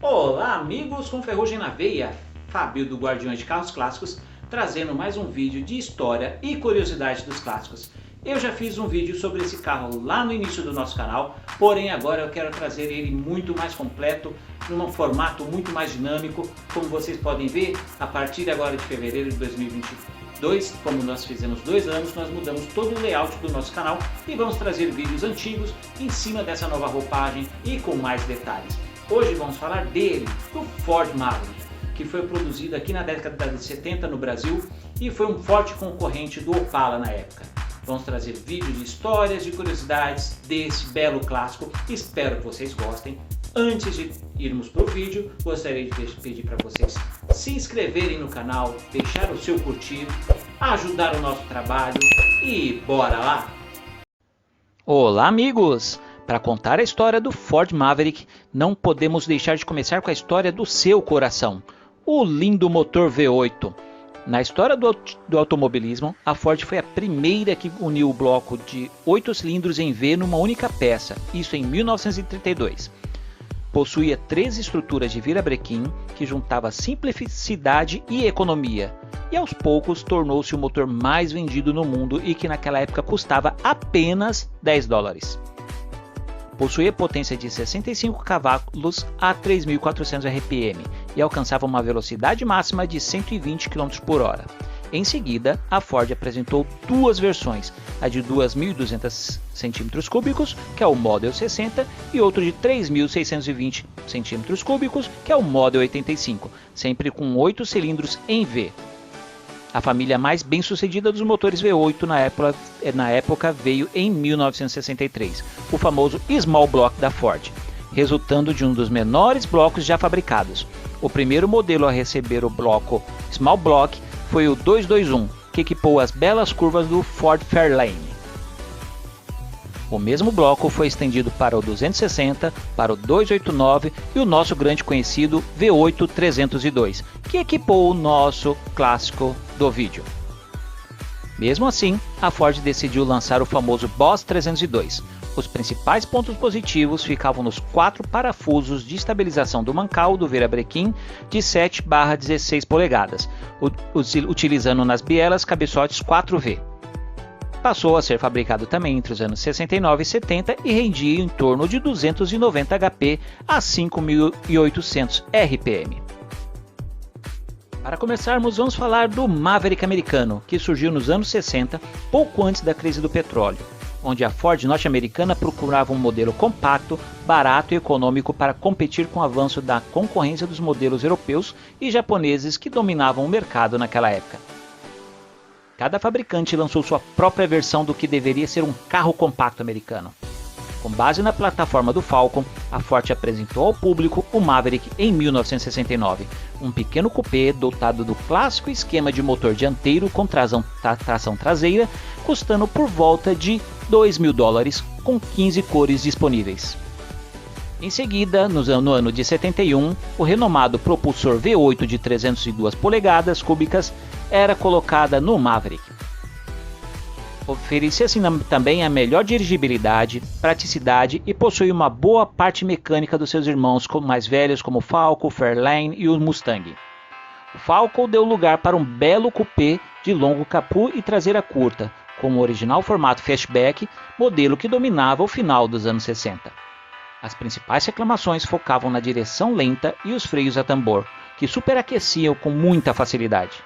Olá amigos com ferrugem na veia, Fábio do Guardiões de Carros Clássicos, trazendo mais um vídeo de história e curiosidade dos clássicos. Eu já fiz um vídeo sobre esse carro lá no início do nosso canal, porém agora eu quero trazer ele muito mais completo, num formato muito mais dinâmico. Como vocês podem ver, a partir agora de fevereiro de 2022, como nós fizemos 2 anos, nós mudamos todo o layout do nosso canal e vamos trazer vídeos antigos em cima dessa nova roupagem e com mais detalhes. Hoje vamos falar dele, do Ford Maverick, que foi produzido aqui na década de 70 no Brasil e foi um forte concorrente do Opala na época. Vamos trazer vídeos de histórias e curiosidades desse belo clássico, espero que vocês gostem. Antes de irmos para o vídeo, gostaria de pedir para vocês se inscreverem no canal, deixar o seu curtir, ajudar o nosso trabalho e bora lá! Olá amigos! Para contar a história do Ford Maverick, não podemos deixar de começar com a história do seu coração, o lindo motor V8. Na história do automobilismo, a Ford foi a primeira que uniu o bloco de 8 cilindros em V numa única peça, isso em 1932. Possuía 3 estruturas de virabrequim que juntava simplicidade e economia, e aos poucos tornou-se o motor mais vendido no mundo e que naquela época custava apenas $10. Possuía potência de 65 cavalos a 3.400 RPM e alcançava uma velocidade máxima de 120 km/h. Em seguida, a Ford apresentou 2 versões, a de 2.200 cm3, que é o Model 60, e outro de 3.620 cm3, que é o Model 85, sempre com 8 cilindros em V. A família mais bem sucedida dos motores V8 na época veio em 1963, o famoso Small Block da Ford, resultando de um dos menores blocos já fabricados. O primeiro modelo a receber o bloco Small Block foi o 221, que equipou as belas curvas do Ford Fairlane. O mesmo bloco foi estendido para o 260, para o 289 e o nosso grande conhecido V8 302, que equipou o nosso clássico do vídeo. Mesmo assim, a Ford decidiu lançar o famoso Boss 302. Os principais pontos positivos ficavam nos 4 parafusos de estabilização do mancal do virabrequim de 7/16 polegadas, utilizando nas bielas cabeçotes 4V. Passou a ser fabricado também entre os anos 69 e 70 e rendia em torno de 290 HP a 5.800 RPM. Para começarmos, vamos falar do Maverick americano, que surgiu nos anos 60, pouco antes da crise do petróleo, onde a Ford norte-americana procurava um modelo compacto, barato e econômico para competir com o avanço da concorrência dos modelos europeus e japoneses que dominavam o mercado naquela época. Cada fabricante lançou sua própria versão do que deveria ser um carro compacto americano. Com base na plataforma do Falcon, a Ford apresentou ao público o Maverick em 1969, um pequeno coupé dotado do clássico esquema de motor dianteiro com tração traseira, custando por volta de $2.000, com 15 cores disponíveis. Em seguida, no ano de 71, o renomado propulsor V8 de 302 polegadas cúbicas era colocada no Maverick. Oferecia assim também a melhor dirigibilidade, praticidade e possui uma boa parte mecânica dos seus irmãos mais velhos como o Falcon, o Fairlane e o Mustang. O Falcon deu lugar para um belo coupé de longo capô e traseira curta, com o original formato fastback, modelo que dominava o final dos anos 60. As principais reclamações focavam na direção lenta e os freios a tambor, que superaqueciam com muita facilidade.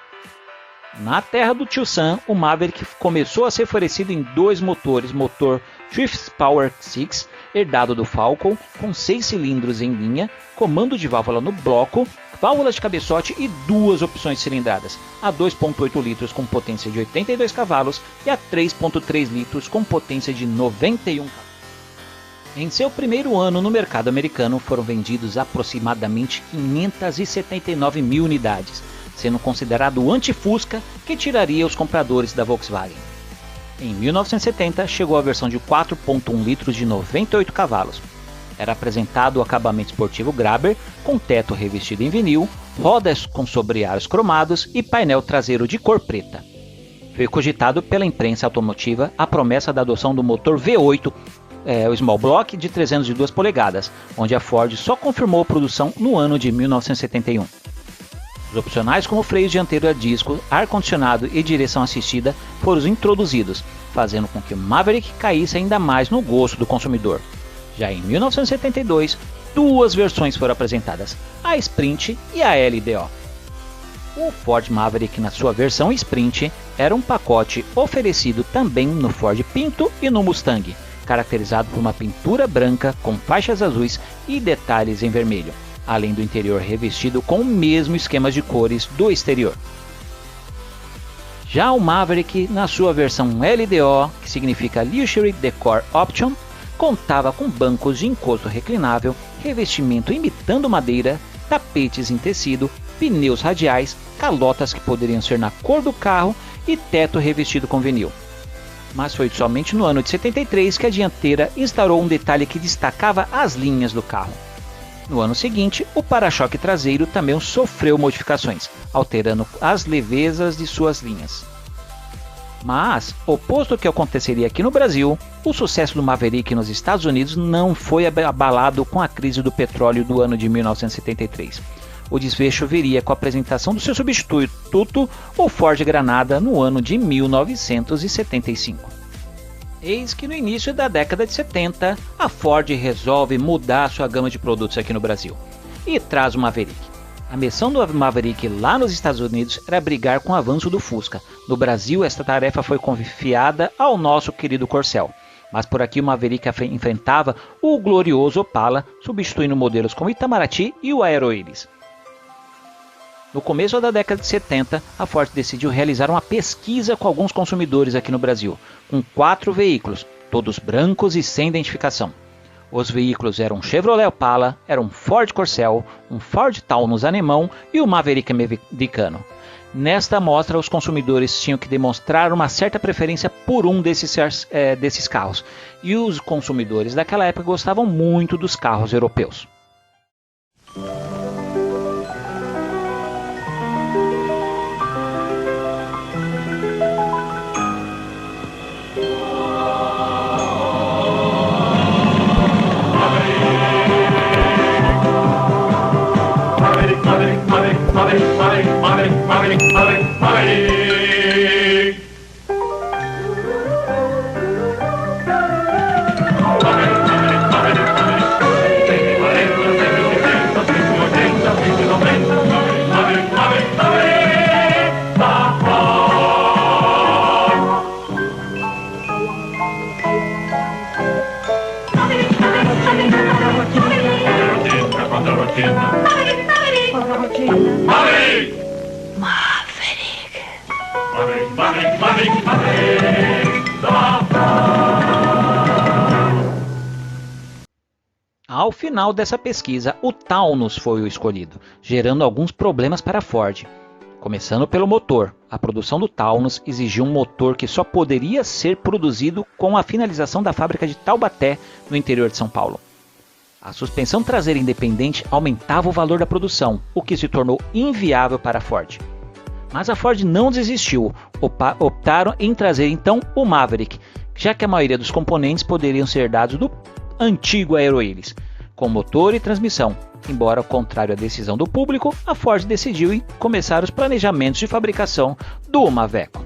Na terra do Tio Sam, o Maverick começou a ser oferecido em 2 motores, motor Swift Power 6, herdado do Falcon, com 6 cilindros em linha, comando de válvula no bloco, válvulas de cabeçote e 2 opções de cilindradas, a 2.8 litros com potência de 82 cavalos e a 3.3 litros com potência de 91 cavalos. Em seu primeiro ano no mercado americano foram vendidos aproximadamente 579 mil unidades, sendo considerado o anti-Fusca que tiraria os compradores da Volkswagen. Em 1970 chegou a versão de 4.1 litros de 98 cavalos. Era apresentado o acabamento esportivo Grabber, com teto revestido em vinil, rodas com sobrearos cromados e painel traseiro de cor preta. Foi cogitado pela imprensa automotiva a promessa da adoção do motor V8 o Small Block de 302 polegadas, onde a Ford só confirmou a produção no ano de 1971. Os opcionais como freio dianteiro a disco, ar-condicionado e direção assistida foram introduzidos, fazendo com que o Maverick caísse ainda mais no gosto do consumidor. Já em 1972, duas versões foram apresentadas, a Sprint e a LDO. O Ford Maverick na sua versão Sprint era um pacote oferecido também no Ford Pinto e no Mustang, caracterizado por uma pintura branca com faixas azuis e detalhes em vermelho, além do interior revestido com o mesmo esquema de cores do exterior. Já o Maverick, na sua versão LDO, que significa Luxury Decor Option, contava com bancos de encosto reclinável, revestimento imitando madeira, tapetes em tecido, pneus radiais, calotas que poderiam ser na cor do carro e teto revestido com vinil. Mas foi somente no ano de 73 que a dianteira instaurou um detalhe que destacava as linhas do carro. No ano seguinte, o para-choque traseiro também sofreu modificações, alterando as levezas de suas linhas. Mas, oposto ao que aconteceria aqui no Brasil, o sucesso do Maverick nos Estados Unidos não foi abalado com a crise do petróleo do ano de 1973. O desfecho viria com a apresentação do seu substituto, o Ford Granada, no ano de 1975. Eis que no início da década de 70, a Ford resolve mudar sua gama de produtos aqui no Brasil e traz o Maverick. A missão do Maverick lá nos Estados Unidos era brigar com o avanço do Fusca. No Brasil, esta tarefa foi confiada ao nosso querido Corcel. Mas por aqui o Maverick enfrentava o glorioso Opala, substituindo modelos como o Itamaraty e o Aeroiris. No começo da década de 70, a Ford decidiu realizar uma pesquisa com alguns consumidores aqui no Brasil, com 4 veículos, todos brancos e sem identificação. Os veículos eram um Chevrolet Opala, era um Ford Corcel, um Ford Taunus alemão e o Maverick americano. Nesta amostra, os consumidores tinham que demonstrar uma certa preferência por um desses carros, e os consumidores daquela época gostavam muito dos carros europeus. Ao final dessa pesquisa, o Taunus foi o escolhido, gerando alguns problemas para a Ford. Começando pelo motor, a produção do Taunus exigiu um motor que só poderia ser produzido com a finalização da fábrica de Taubaté, no interior de São Paulo. A suspensão traseira independente aumentava o valor da produção, o que se tornou inviável para a Ford. Mas a Ford não desistiu, optaram em trazer então o Maverick, já que a maioria dos componentes poderiam ser dados do antigo Aeroiris, com motor e transmissão. Embora ao contrário à decisão do público, a Ford decidiu começar os planejamentos de fabricação do Maveco.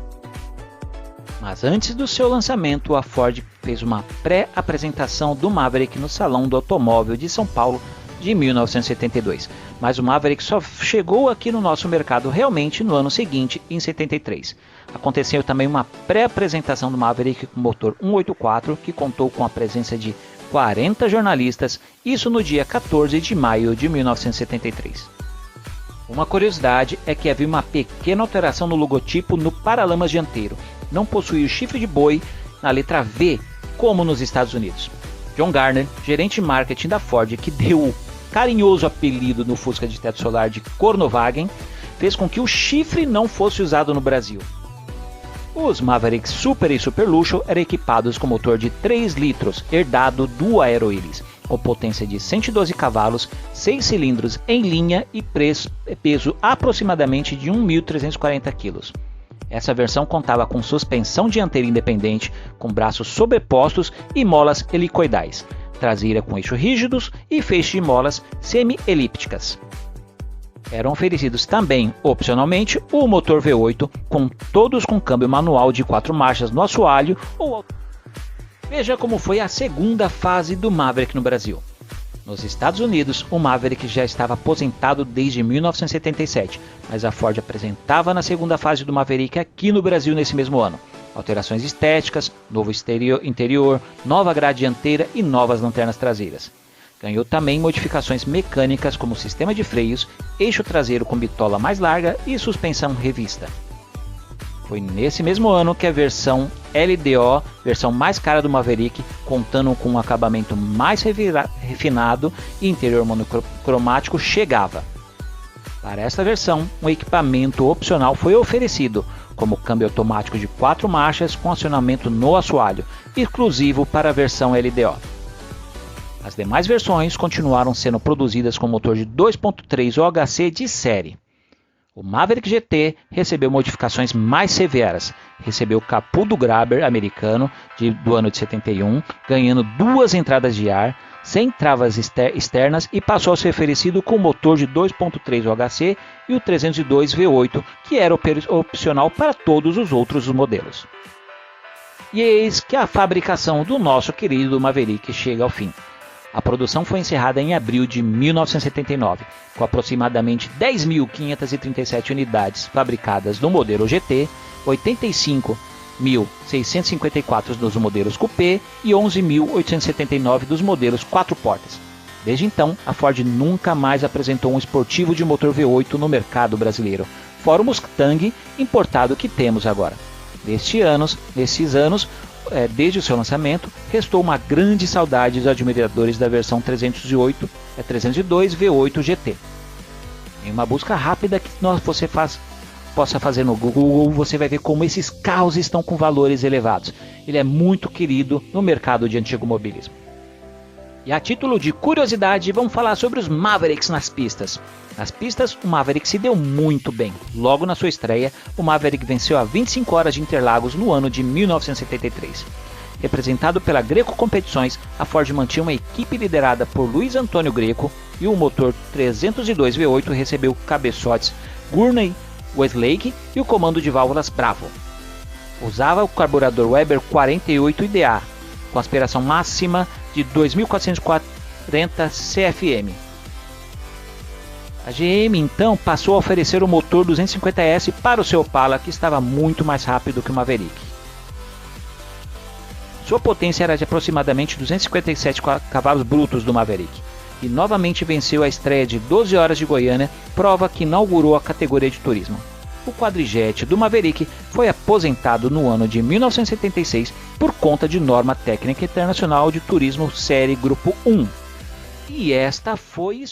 Mas antes do seu lançamento, a Ford fez uma pré-apresentação do Maverick no Salão do Automóvel de São Paulo de 1972. Mas o Maverick só chegou aqui no nosso mercado realmente no ano seguinte, em 73. Aconteceu também uma pré-apresentação do Maverick com motor 184, que contou com a presença de 40 jornalistas, isso no dia 14 de maio de 1973. Uma curiosidade é que havia uma pequena alteração no logotipo no paralamas dianteiro. Não possuía o chifre de boi na letra V, como nos Estados Unidos. John Garner, gerente de marketing da Ford, que deu o carinhoso apelido no Fusca de teto solar de Cornowagen, fez com que o chifre não fosse usado no Brasil. Os Maverick Super e Super Luxo eram equipados com motor de 3 litros, herdado do Aeroiris, com potência de 112 cavalos, 6 cilindros em linha e peso aproximadamente de 1.340 kg. Essa versão contava com suspensão dianteira independente, com braços sobrepostos e molas helicoidais, traseira com eixos rígidos e feixe de molas semi-elípticas. Eram oferecidos também, opcionalmente, o motor V8, todos com câmbio manual de 4 marchas no assoalho ou... Veja como foi a segunda fase do Maverick no Brasil. Nos Estados Unidos, o Maverick já estava aposentado desde 1977, mas a Ford apresentava na segunda fase do Maverick aqui no Brasil nesse mesmo ano. Alterações estéticas, novo interior, nova grade dianteira e novas lanternas traseiras. Ganhou também modificações mecânicas como sistema de freios, eixo traseiro com bitola mais larga e suspensão revista. Foi nesse mesmo ano que a versão LDO, versão mais cara do Maverick, contando com um acabamento mais refinado e interior monocromático, chegava. Para esta versão, um equipamento opcional foi oferecido, como câmbio automático de 4 marchas com acionamento no assoalho, exclusivo para a versão LDO. As demais versões continuaram sendo produzidas com motor de 2.3 OHC de série. O Maverick GT recebeu modificações mais severas, recebeu o capô do Grabber americano do ano de 71, ganhando 2 entradas de ar, sem travas externas e passou a ser oferecido com motor de 2.3 OHC e o 302 V8, que era opcional para todos os outros modelos. E eis que a fabricação do nosso querido Maverick chega ao fim. A produção foi encerrada em abril de 1979, com aproximadamente 10.537 unidades fabricadas no modelo GT, 85.654 dos modelos Coupé e 11.879 dos modelos 4 portas. Desde então, a Ford nunca mais apresentou um esportivo de motor V8 no mercado brasileiro, fora o Mustang importado que temos agora. Desses anos, desde o seu lançamento, restou uma grande saudade dos admiradores da versão 302 V8 GT. Em uma busca rápida que você possa fazer no Google, você vai ver como esses carros estão com valores elevados. Ele é muito querido no mercado de antigo mobilismo. E a título de curiosidade, vamos falar sobre os Mavericks nas pistas. Nas pistas, o Maverick se deu muito bem. Logo na sua estreia, o Maverick venceu a 25 horas de Interlagos no ano de 1973. Representado pela Greco Competições, a Ford mantinha uma equipe liderada por Luiz Antônio Greco e o motor 302 V8 recebeu cabeçotes Gurney Westlake e o comando de válvulas Bravo. Usava o carburador Weber 48 IDA, com aspiração máxima de 2.440 CFM. A GM então passou a oferecer o motor 250S para o seu Opala, que estava muito mais rápido que o Maverick. Sua potência era de aproximadamente 257 cavalos brutos do Maverick, e novamente venceu a estreia de 12 horas de Goiânia, prova que inaugurou a categoria de turismo. O quadrijet do Maverick foi aposentado no ano de 1976 por conta de norma técnica internacional de turismo série Grupo 1. E esta foi